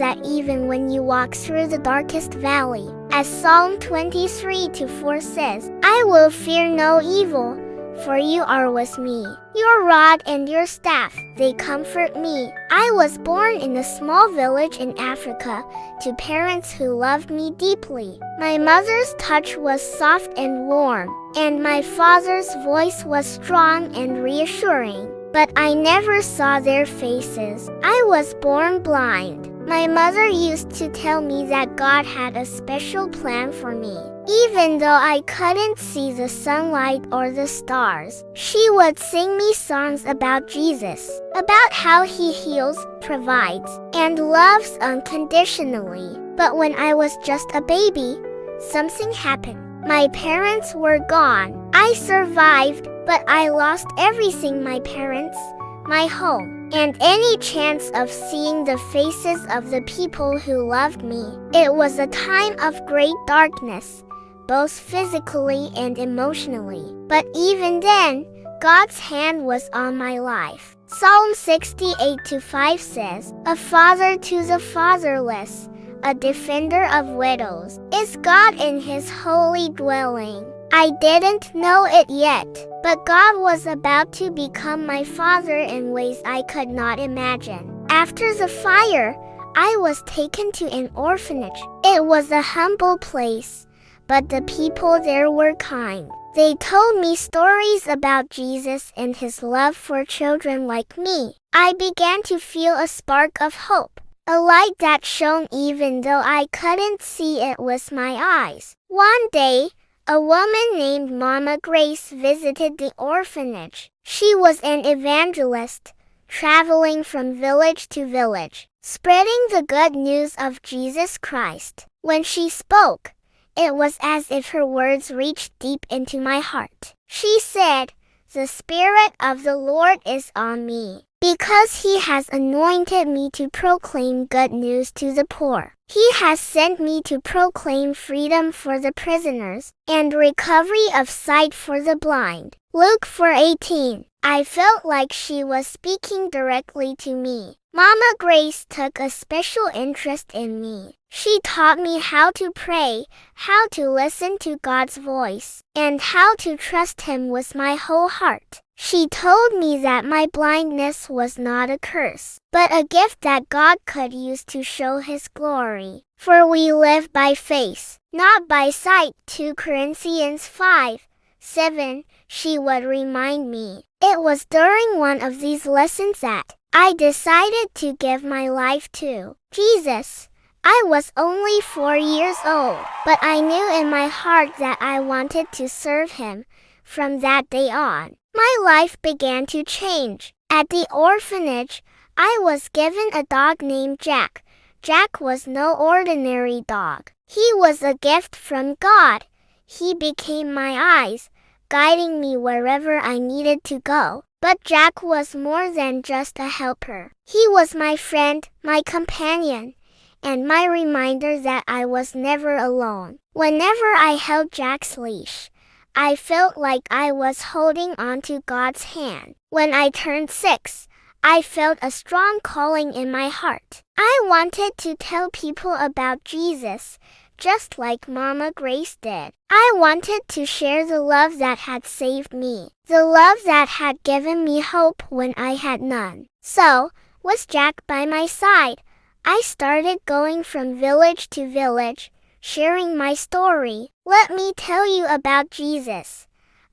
that even when you walk through the darkest valley, as Psalm 23:4 says, I will fear no evil, for you are with me. Your rod and your staff, they comfort me. I was born in a small village in Africa to parents who loved me deeply. My mother's touch was soft and warm, and my father's voice was strong and reassuring. But I never saw their faces. I was born blind. My mother used to tell me that God had a special plan for me. Even though I couldn't see the sunlight or the stars, she would sing me songs about Jesus, about how he heals, provides, and loves unconditionally. But when I was just a baby, something happened. My parents were gone. I survived, but I lost everything: my parents, my home, and any chance of seeing the faces of the people who loved me. It was a time of great darkness, both physically and emotionally. But even then, God's hand was on my life. Psalm 68:5 says, A father to the fatherless, a defender of widows, is God in his holy dwelling. I didn't know it yet, but God was about to become my father in ways I could not imagine. After the fire, I was taken to an orphanage. It was a humble place, but the people there were kind. They told me stories about Jesus and his love for children like me. I began to feel a spark of hope, a light that shone even though I couldn't see it with my eyes. One day, a woman named Mama Grace visited the orphanage. She was an evangelist, traveling from village to village, spreading the good news of Jesus Christ. When she spoke, it was as if her words reached deep into my heart. She said, The Spirit of the Lord is on me, because he has anointed me to proclaim good news to the poor. He has sent me to proclaim freedom for the prisoners and recovery of sight for the blind. Luke 4:18. I felt like she was speaking directly to me. Mama Grace took a special interest in me. She taught me how to pray, how to listen to God's voice, and how to trust him with my whole heart. She told me that my blindness was not a curse, but a gift that God could use to show his glory. For we live by faith, not by sight. 2 Corinthians 5:7, she would remind me. It was during one of these lessons that I decided to give my life to Jesus. I was only 4 years old, but I knew in my heart that I wanted to serve him. From that day on, my life began to change. At the orphanage, I was given a dog named Jack. Jack was no ordinary dog. He was a gift from God. He became my eyes, guiding me wherever I needed to go. But Jack was more than just a helper. He was my friend, my companion, and my reminder that I was never alone. Whenever I held Jack's leash, I felt like I was holding onto God's hand. When I turned 6, I felt a strong calling in my heart. I wanted to tell people about Jesus, just like Mama Grace did. I wanted to share the love that had saved me, the love that had given me hope when I had none. So, with Jack by my side, I started going from village to village, sharing my story. Let me tell you about Jesus,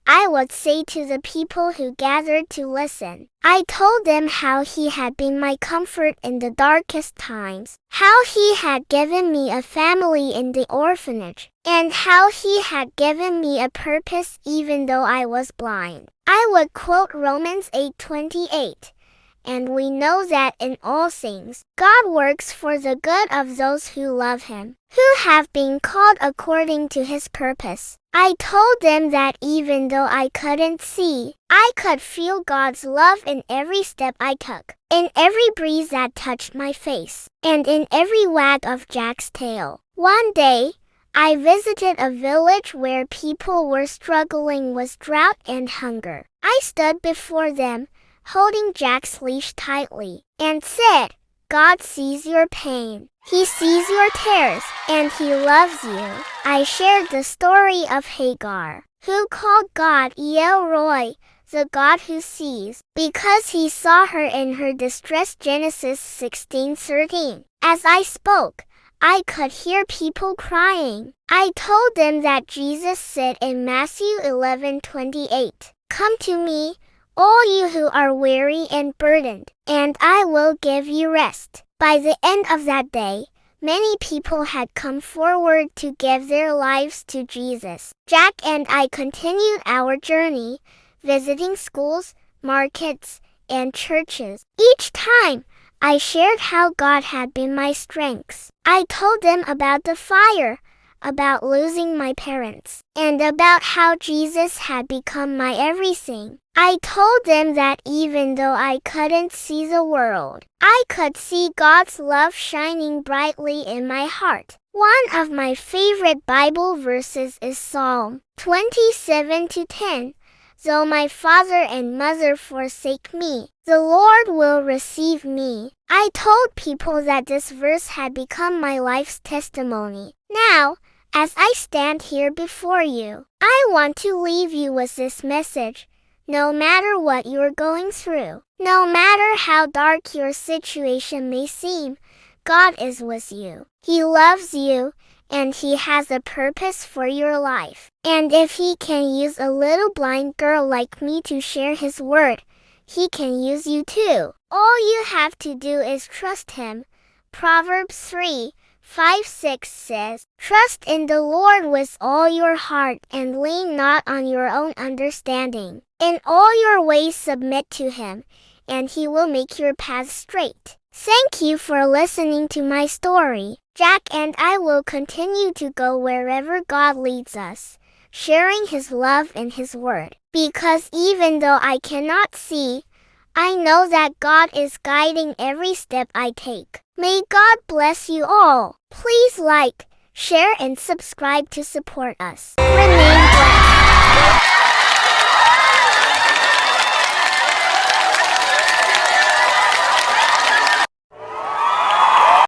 I would say to the people who gathered to listen. I told them how he had been my comfort in the darkest times, how he had given me a family in the orphanage, and how he had given me a purpose even though I was blind. I would quote Romans 8:28. And we know that in all things, God works for the good of those who love him, who have been called according to his purpose. I told them that even though I couldn't see, I could feel God's love in every step I took, in every breeze that touched my face, and in every wag of Jack's tail. One day, I visited a village where people were struggling with drought and hunger. I stood before them, holding Jack's leash tightly, and said, God sees your pain. He sees your tears, and He loves you. I shared the story of Hagar, who called God El Roi, the God who sees, because He saw her in her distress. Genesis 16:13. As I spoke, I could hear people crying. I told them that Jesus said in Matthew 11:28, "Come to me, all you who are weary and burdened, and I will give you rest." By the end of that day, many people had come forward to give their lives to Jesus. Jack and I continued our journey, visiting schools, markets, and churches. Each time, I shared how God had been my strength. I told them about the fire, about losing my parents, and about how Jesus had become my everything. I told them that even though I couldn't see the world, I could see God's love shining brightly in my heart. One of my favorite Bible verses is Psalm 27:10. Though my father and mother forsake me, the Lord will receive me. I told people that this verse had become my life's testimony. Now, as I stand here before you, I want to leave you with this message. No matter what you're going through, no matter how dark your situation may seem, God is with you. He loves you, and He has a purpose for your life. And if He can use a little blind girl like me to share His word, He can use you too. All you have to do is trust Him. Proverbs 3:5-6 says, "Trust in the Lord with all your heart and lean not on your own understanding. In all your ways submit to Him, and He will make your path straight." Thank you for listening to my story. Jack and I will continue to go wherever God leads us, sharing His love and His word. Because even though I cannot see, I know that God is guiding every step I take. May God bless you all. Please like, share, and subscribe to support us. Remain blessed.